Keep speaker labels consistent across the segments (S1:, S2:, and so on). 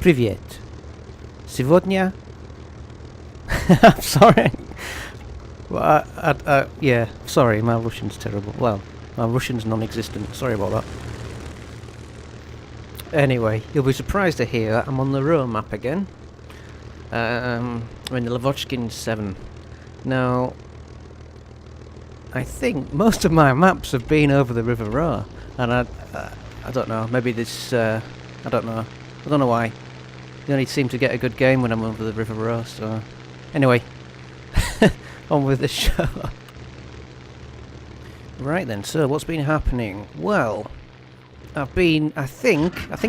S1: Привет. Сегодня... I'm sorry. Well, yeah, sorry, my Russian's terrible. Well, my Russian's non-existent. Sorry about that. Anyway, you'll be surprised to hear that I'm on the Ruhr map again. I'm in the La7. Now, I think most of my maps have been over the River Ruhr, and I don't know. Maybe this. I don't know. I don't know why. You only seem to get a good game when I'm over the River Ruhr. So, anyway, on with the show. Right then. So, what's been happening? Well, I think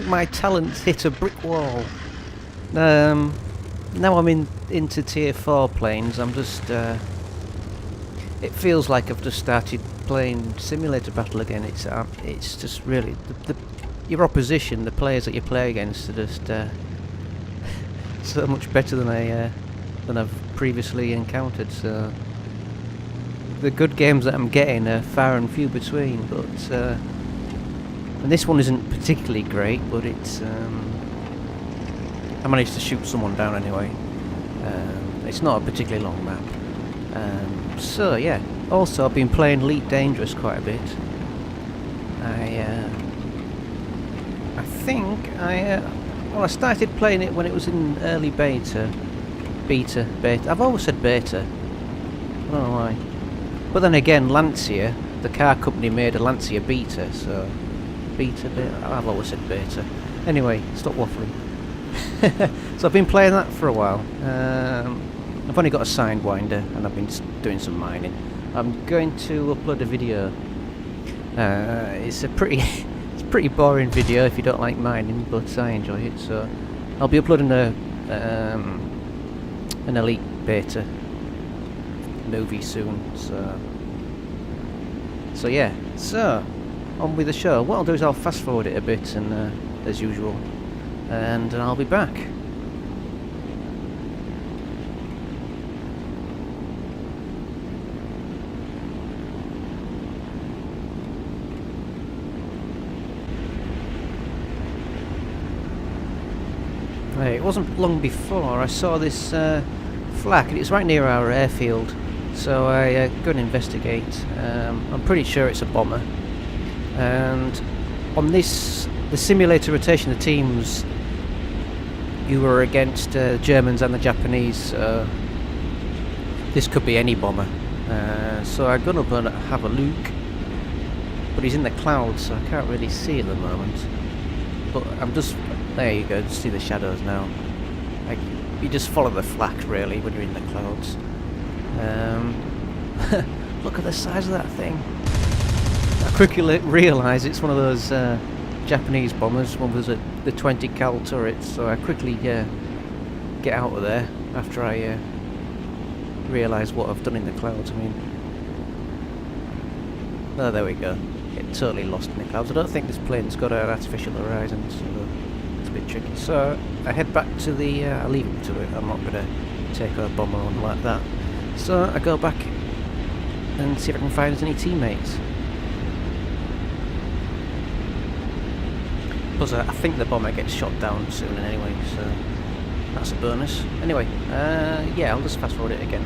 S1: my talent's hit a brick wall. Now I'm into tier 4 planes. I'm just. It feels like I've just started playing Simulator Battle again. It's just really your opposition, the players that you play against, are just so much better than I've previously encountered. So the good games that I'm getting are far and few between. But and this one isn't particularly great, but it's. I managed to shoot someone down anyway. It's not a particularly long map. So yeah, also I've been playing Elite Dangerous quite a bit. I started playing it when it was in early beta. I've always said beta. I don't know why. But then again, Lancia, the car company made a Lancia beta, so beta. I've always said beta. Anyway, stop waffling. So I've been playing that for a while. I've only got a Sidewinder and I've been doing some mining. I'm going to upload a video. It's a pretty boring video if you don't like mining, but I enjoy it. So I'll be uploading an Elite Beta movie soon. So yeah. So on with the show. What I'll do is I'll fast forward it a bit, and as usual, and I'll be back. It wasn't long before I saw this flak, and it's right near our airfield, so I go and investigate. I'm pretty sure it's a bomber, and on the simulator rotation, the teams, you were against the Germans and the Japanese, so this could be any bomber. So I've gone up and have a look, but he's in the clouds, so I can't really see at the moment. But I'm just... There you go, just see the shadows now. You just follow the flak, really, when you're in the clouds. Look at the size of that thing. I quickly realise it's one of those Japanese bombers, one with the 20 cal turrets, so I quickly get out of there after I realise what I've done in the clouds. I mean... Oh, there we go. Get totally lost in the clouds. I don't think this plane's got an artificial horizon, so... bit tricky. So I head back to the I'll leave him to it. I'm not gonna take a bomber on like that. So I go back and see if I can find any teammates. Plus I think the bomber gets shot down soon anyway, so that's a bonus. Anyway, yeah, I'll just fast forward it again.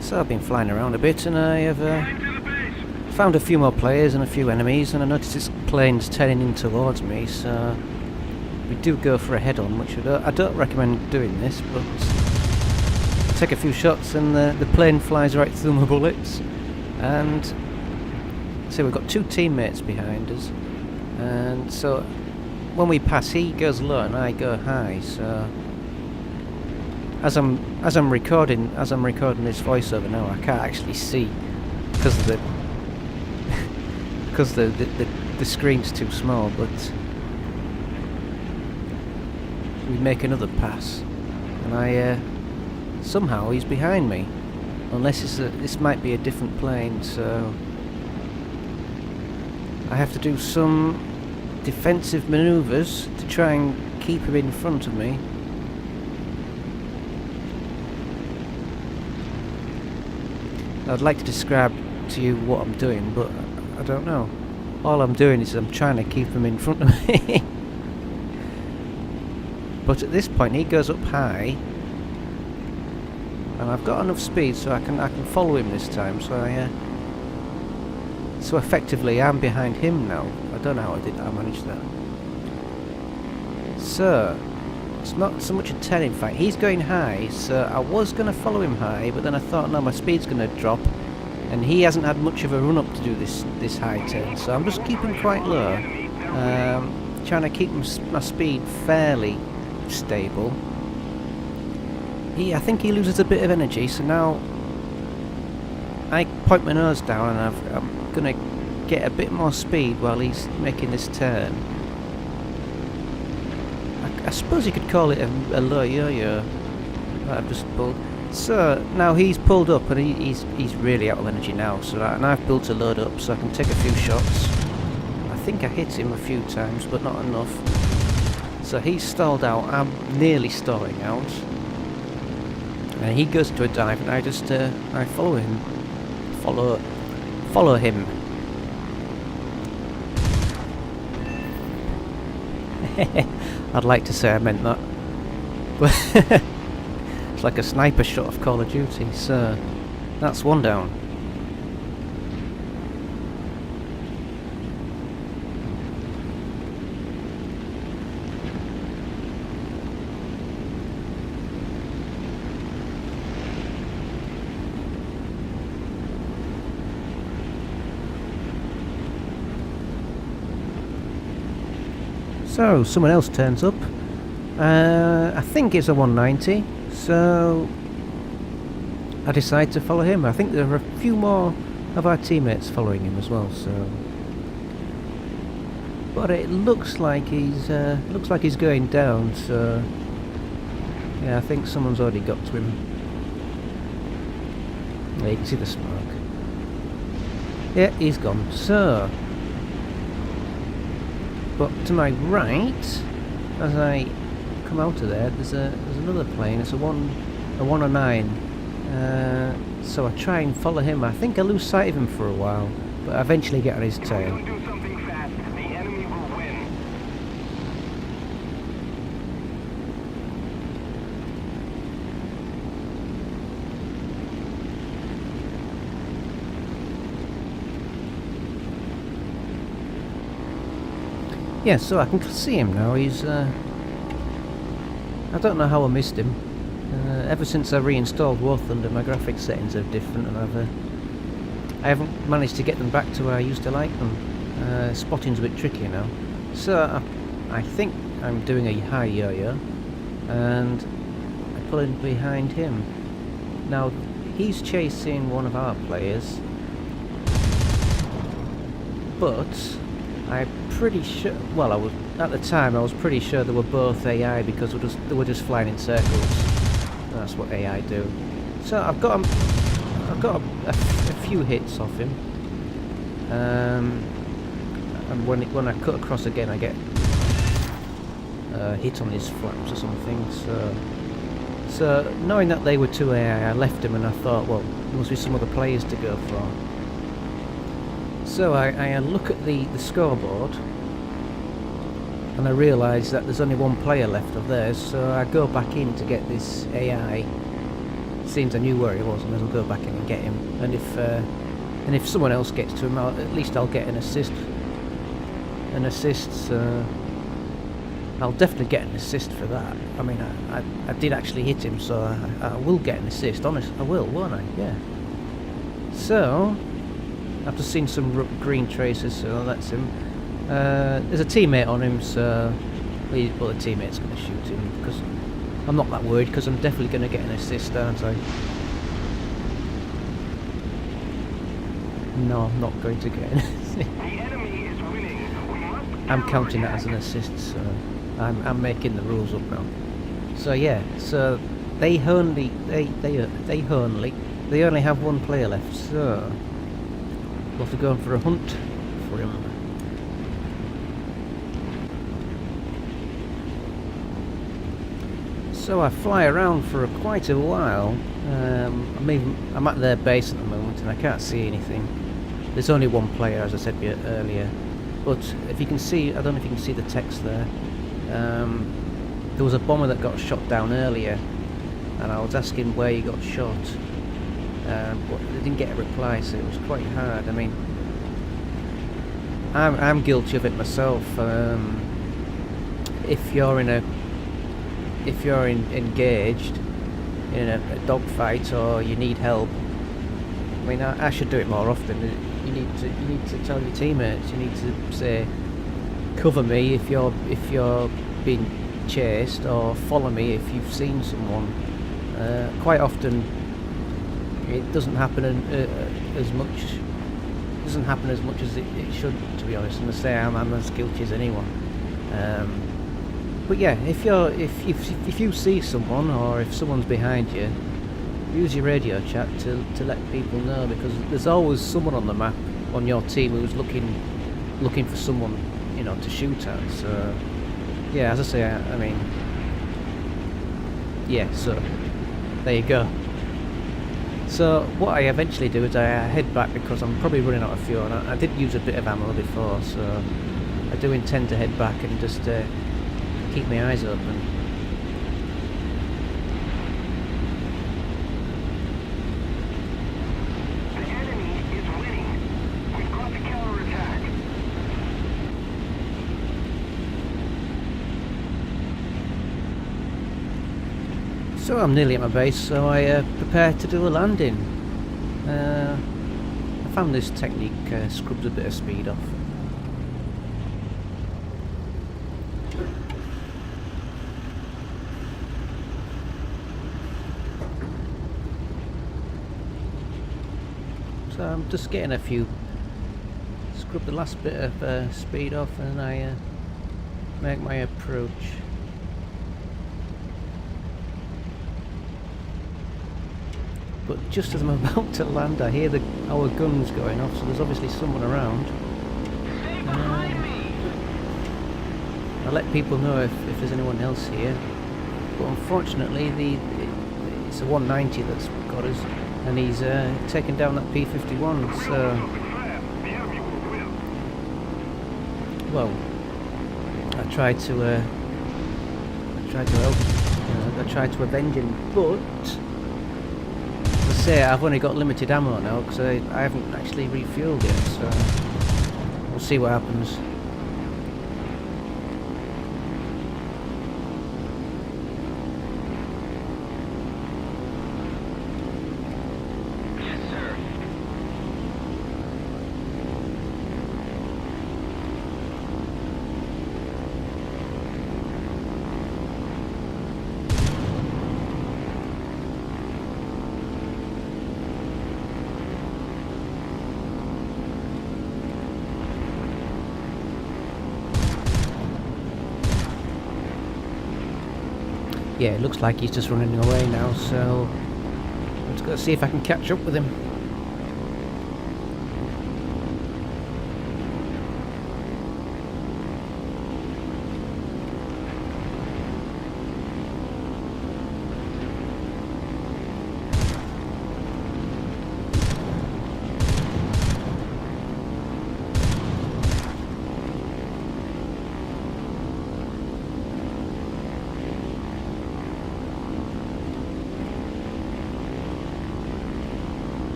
S1: So I've been flying around a bit, and I have found a few more players and a few enemies, and I noticed this plane's turning in towards me, so we do go for a head-on, which I don't recommend doing this, but take a few shots and the plane flies right through my bullets. And so we've got two teammates behind us, and so when we pass, he goes low and I go high, so as I'm recording this voiceover now, I can't actually see because of the screen's too small. But we make another pass, and somehow he's behind me, unless this might be a different plane. So I have to do some defensive manoeuvres to try and keep him in front of me. I'd like to describe to you what I'm doing, but I don't know. All I'm doing is I'm trying to keep him in front of me. But at this point he goes up high, and I've got enough speed so I can follow him this time. So effectively I'm behind him now. I don't know how I managed that. So it's not so much a 10 in fact. He's going high, so I was going to follow him high, but then I thought no, my speed's going to drop, and he hasn't had much of a run up to do this high turn, so I'm just keeping quite low, trying to keep my speed fairly stable. I think he loses a bit of energy, so now I point my nose down and I'm going to get a bit more speed while he's making this turn. I suppose you could call it a low yo-yo that I've just pulled. So now he's pulled up and he's really out of energy now, and I've built a load up so I can take a few shots. I think I hit him a few times but not enough. So he's stalled out, I'm nearly stalling out. And he goes to a dive and I just I follow him. Follow him. I'd like to say I meant that, but it's like a sniper shot of Call of Duty. So that's one down. So someone else turns up. I think it's a 190, so I decide to follow him. I think there are a few more of our teammates following him as well. So, but it looks like he's going down. So yeah, I think someone's already got to him. Yeah, you can see the smoke. Yeah, he's gone. So. But to my right, as I come out of there, there's another plane. It's a 109. So I try and follow him. I think I lose sight of him for a while, but I eventually get on his tail. Yeah, so I can see him now. He's I don't know how I missed him. Ever since I reinstalled War Thunder, my graphics settings are different, and I haven't managed to get them back to where I used to like them. Spotting's a bit trickier now. So I think I'm doing a high yo-yo, and I pull in behind him. Now he's chasing one of our players, but I'm pretty sure. Well, I was at the time. I was pretty sure they were both AI because they were just flying in circles. That's what AI do. So I've got a few hits off him. And when I cut across again, I get hit on his flaps or something. So knowing that they were two AI, I left him and I thought, well, there must be some other players to go for. So I look at the scoreboard and I realise that there's only one player left of theirs, so I go back in to get this AI. Seems I knew where he was, and I'll go back in and get him. And if someone else gets to him, at least I'll get an assist. So I'll definitely get an assist for that. I mean, I did actually hit him, so I will get an assist. Honest, I will, won't I? Yeah. So I've just seen some green traces, so that's him. There's a teammate on him, so the teammate's going to shoot him, because I'm not that worried, because I'm definitely going to get an assist, aren't I? No, I'm not going to get an assist. I'm counting that as an assist, so I'm making the rules up now. So yeah, so they only have one player left, so we'll have to go on for a hunt for him. So I fly around for quite a while. I'm at their base at the moment and I can't see anything. There's only one player, as I said earlier. But if you can see, I don't know if you can see the text there. There was a bomber that got shot down earlier, and I was asking where he got shot. But I didn't get a reply, so it was quite hard. I mean, I'm guilty of it myself. If you're engaged in a dogfight or you need help, I mean, I should do it more often. You need to tell your teammates. You need to say, cover me if you're being chased, or follow me if you've seen someone. Quite often, it doesn't happen as much. Doesn't happen as much as it should, to be honest. And I say I'm as guilty as anyone. But yeah, if you see someone, or if someone's behind you, use your radio chat to let people know, because there's always someone on the map on your team who's looking for someone, you know, to shoot at. So yeah, as I say, I mean, yeah. So there you go. So what I eventually do is I head back, because I'm probably running out of fuel, and I did use a bit of ammo before, so I do intend to head back and just keep my eyes open.
S2: The enemy is winning. We've got the counterattack.
S1: So I'm nearly at my base, so I prepare to do a landing. I found this technique scrubs a bit of speed off. So I'm just getting scrub the last bit of speed off, and I make my approach. But just as I'm about to land, I hear our guns going off, so there's obviously someone around. I'll let people know if there's anyone else here. But unfortunately, it's a 190 that's got us, and he's taken down that P-51. So, well, I tried to help. I tried to avenge him, but I've only got limited ammo now, because I haven't actually refueled it, so we'll see what happens.
S2: Yes, sir.
S1: Yeah, it looks like he's just running away now, so let's go see if I can catch up with him.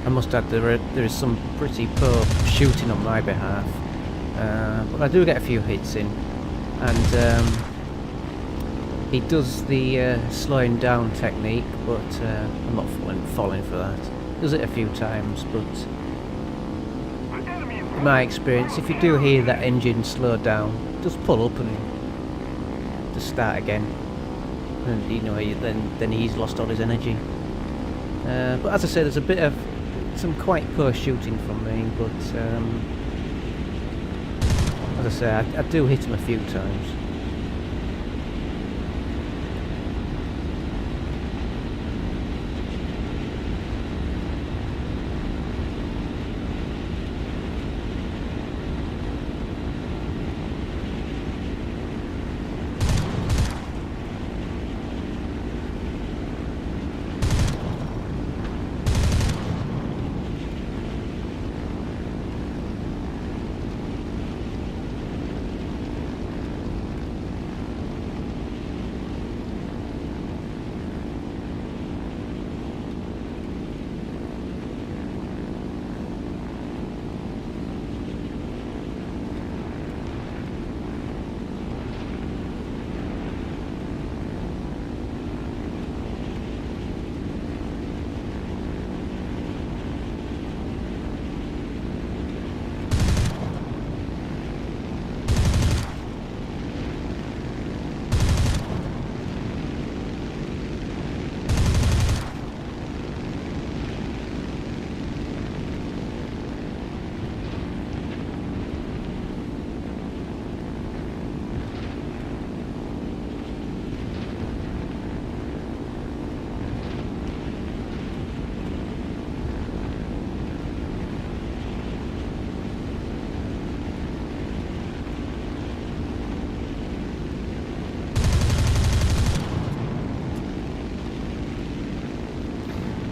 S1: I must add, there is some pretty poor shooting on my behalf, but I do get a few hits in, and he does the slowing down technique, but I'm not falling for that. Does it a few times, but in my experience, if you do hear that engine slow down, just pull up and just start again, and you know, then he's lost all his energy. But as I said, there's a bit of some quite poor shooting from me, but as I say, I do hit him a few times.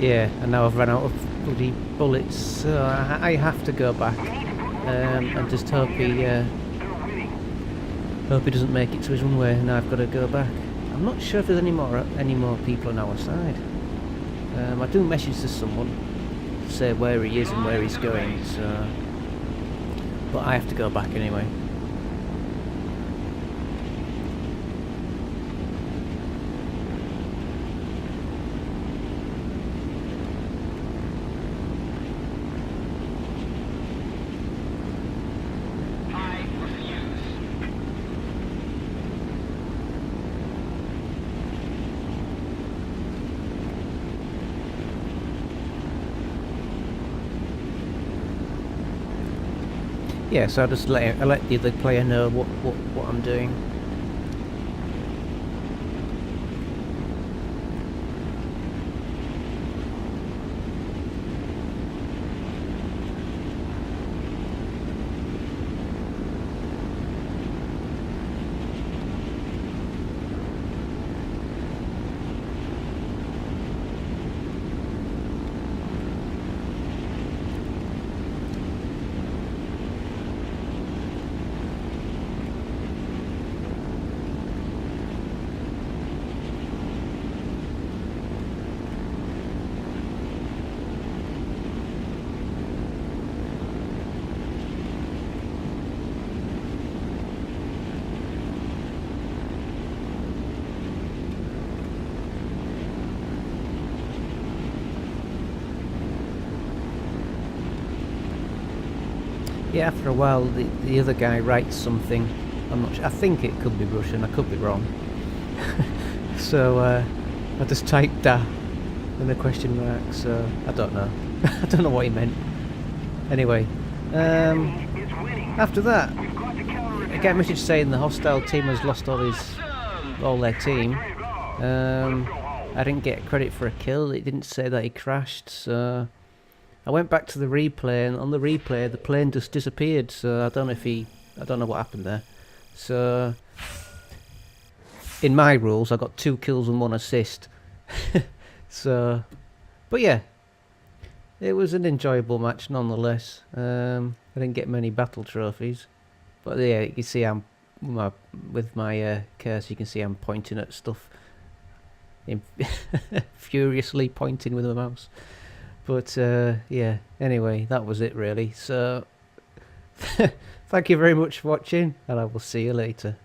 S1: Yeah, and now I've run out of bloody bullets, so I have to go back. And just hope he doesn't make it to his runway, and I've got to go back. I'm not sure if there's any more people on our side. I do message to someone to say where he is and where he's going, so but I have to go back anyway. Yeah, so I let the other player know what I'm doing. Yeah, after a while, the other guy writes something. I'm not sure. I think it could be Russian. I could be wrong. So I just typed "da" and a question mark. So I don't know. I don't know what he meant. Anyway, after that, I get a message saying the hostile team has lost all their team. I didn't get credit for a kill. It didn't say that he crashed. So I went back to the replay, and on the replay the plane just disappeared, so I don't know what happened there. So in my rules I got 2 kills and 1 assist. So, but yeah, it was an enjoyable match nonetheless. I didn't get many battle trophies, but yeah, you can see with my cursor you can see I'm pointing at stuff, furiously pointing with my mouse. But yeah, anyway, that was it really. So thank you very much for watching, and I will see you later.